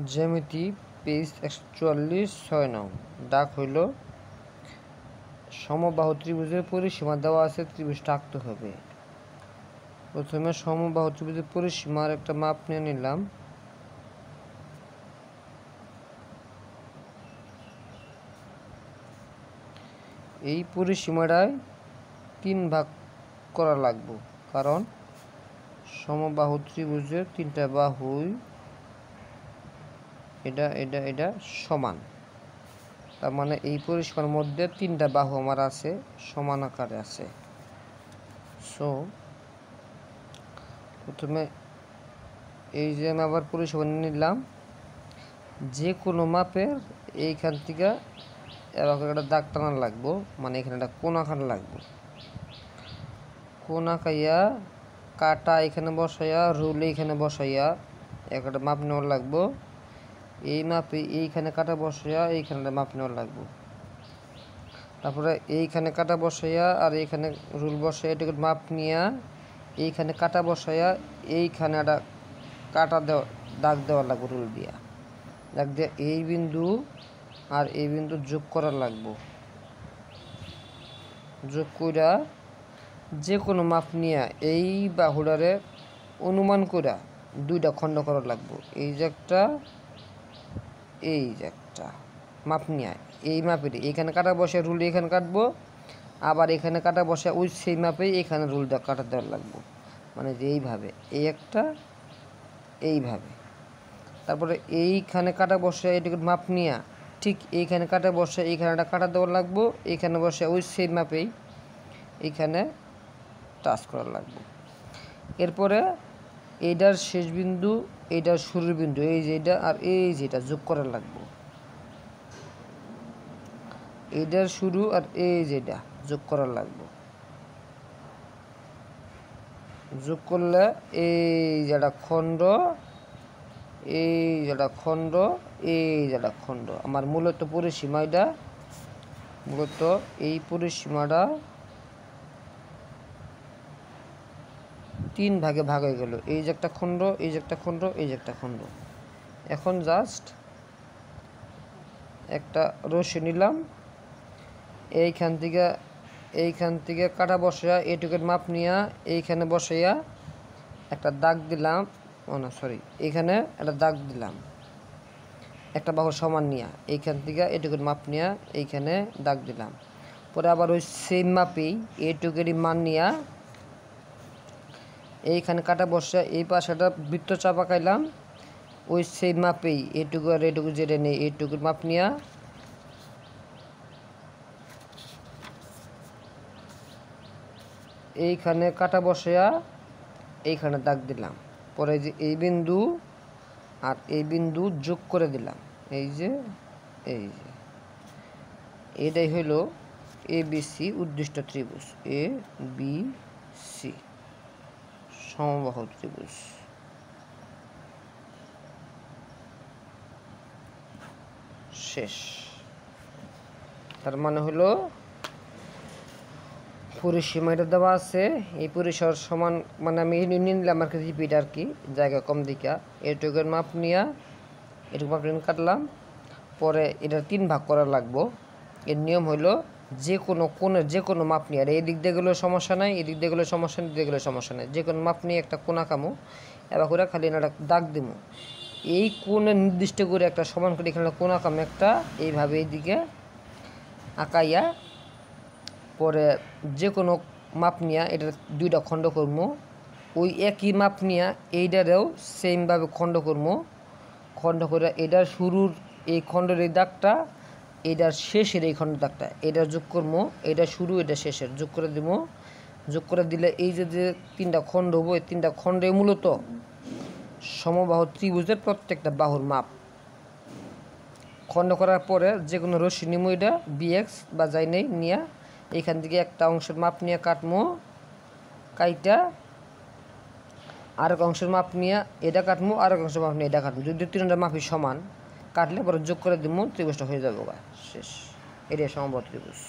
জ্যামিতি পেজ 144 6 নং। ডাক হইল সমবাহু ত্রিভুজের পরিসীমা দেওয়া আছে, ত্রিভুজটা আঁকতে হবে। প্রথমে সমবাহু ত্রিভুজের পরিসীমার একটা মাপ নিয়ে নিলাম। এই পরিসীমাটায় 3 ভাগ করা লাগবে, কারণ সমবাহু ত্রিভুজের 3টা বাহুই এটা সমান। তার মানে এই পরিসীমার মধ্যে 3টা বাহু আমার আছে, সমান আকারে আছে। সো প্রথমে এই যে আমি আবার পরিসীমা নিলাম, যে কোনো মাপের এইখান থেকে এরকম একটা দাগ টানা লাগবো, মানে এখানে একটা কোণ আঁকানো লাগবো। কোণ আঁকাইয়া কাটা এখানে বসাইয়া রুল এইখানে বসাইয়া একটা মাপ নেওয়া লাগবো। এই মাপে এইখানে কাটা বসাইয়া এইখানে মাপ নেওয়া লাগবো। তারপরে এইখানে কাটা বসাইয়া আর এইখানে রুল বসাইয়া এটুকু মাপ নিয়া এইখানে কাটা বসাইয়া এইখানে একটা কাটা দাগ দেওয়া লাগবে রুল দিয়া। দাগ দিয়ে এই বিন্দু আর এই বিন্দু যোগ করা লাগবো। যোগ কইরা যে কোনো মাপ নিয়া এই বাহুডারে অনুমান কইরা 2টা খণ্ড করা লাগবো। এই যে একটা মাপ নিয়া এই মাপের এইখানে কাটা বসে রুল এখানে কাটবো, আবার এখানে কাটা বসে ওই সেই মাপে এখানে রুলটা কাটা দেওয়া লাগবো। মানে যে এইভাবে এইভাবে। তারপরে এইখানে কাটা বসে এটুকু মাপ নিয়া ঠিক এইখানে কাটা বসে এইখানে একটা কাটা দেওয়া লাগবো, এইখানে বসে ওই সেই মাপেই এইখানে টাচ করা লাগবে। এরপরে এইটার শেষ বিন্দু এইটার শুরুর বিন্দু এই যে এটা আর এই যেটা যোগ করা লাগবে। এইটার শুরু আর এই যেটা যোগ করা লাগবে। যোগ করলে এই যেটা খণ্ড, এই যেটা খণ্ড, এই যেটা খণ্ড। আমার মূলত পরিসীমা এটা, মূলত এই পরিসীমাটা 3 ভাগে ভাগ হয়ে গেল। এই যে একটা খণ্ড, এই যে একটা খণ্ড, এই যে একটা খণ্ড। এখন জাস্ট একটা রশ্মি নিলাম, এইখান থেকে কাটা বসাইয়া এইটুকুর মাপ নিয়া এইখানে বসাইয়া একটা দাগ দিলাম, এইখানে একটা দাগ দিলাম একটা বাহু সমান নিয়া, এইখান থেকে এইটুকুর মাপ নিয়া এইখানে দাগ দিলাম। পরে আবার ওই সেম মাপেই এইটুকুরই মান নিয়া এইখানে কাটা বসে এই পাশে একটা বৃত্ত চাপা খাইলাম, ওই সেই মাপেই এইটুকু আর এইটুকু যেটা নেই এইটুকুর মাপ নিয়া এইখানে কাটা বসাইয়া এইখানে দাগ দিলাম। পরে যে এই বিন্দু আর এই বিন্দু যোগ করে দিলাম। এই যে এটাই হইল ABC উদ্দিষ্ট ত্রিভুজ, ABC সমবাহু ত্রিভুজ। শেষ। তার মানে হলো পরিসীমা এটা দেওয়া আছে, এই পরিসর সমান, মানে আমি নিলাম আর কি রিপিট আর কি, জায়গা কম দিকা এটুকুর মাপ নিয়া এটুকু মাপ কাটলাম। পরে এটা 3 ভাগ করা লাগবো। এর নিয়ম হইলো যে কোনো কোণের যে কোনো মাপ নিয়ে, আর এই দিক দিয়ে গেলেও সমস্যা নাই, এদিক দিয়ে গেলেও সমস্যা নেই, এদিক দিয়ে গেলেও সমস্যা নেই, যে কোনো মাপ নিয়ে একটা কোণ আঁকামো, এবার করে খালি একটা দাগ দিমো। এই কোণের নির্দিষ্ট করে একটা সমান করে এখানে কোণ আঁকামো একটা, এইভাবে এইদিকে আঁকাইয়া পরে যে কোনো মাপ নিয়া এটা 2টা খণ্ড করবো। ওই একই মাপ নিয়া এইটারেও সেমভাবে খণ্ড করবো। খণ্ড করে এটার শুরুর এই খণ্ডের এই দাগটা, এটার শেষের এই খণ্ড দাগটা, এটা যোগ করবো, এটা শুরু এটা শেষের যোগ করে দিব। যোগ করে দিলে এই যে 3টা খণ্ড হবো, এই 3টা খণ্ডে মূলত সমবাহু ত্রিভুজের প্রত্যেকটা বাহুর মাপ। খণ্ড করার পরে যে কোনো রশ্মি নিমো, এটা BX বা যাই নেই নিয়া এইখান থেকে একটা অংশের মাপ নিয়ে কাটমো, কাইটা আরেক অংশের মাপ নিয়ে এটা কাটমো, আরেক অংশের মাপ নিয়ে এটা কাটমো। যদি 3টা মাপই সমান কাটলে পরে যোগ করে দিব, ত্রিভুজটা হয়ে যাবে। শেষ। এটাই সমবাহু ত্রিভুজ।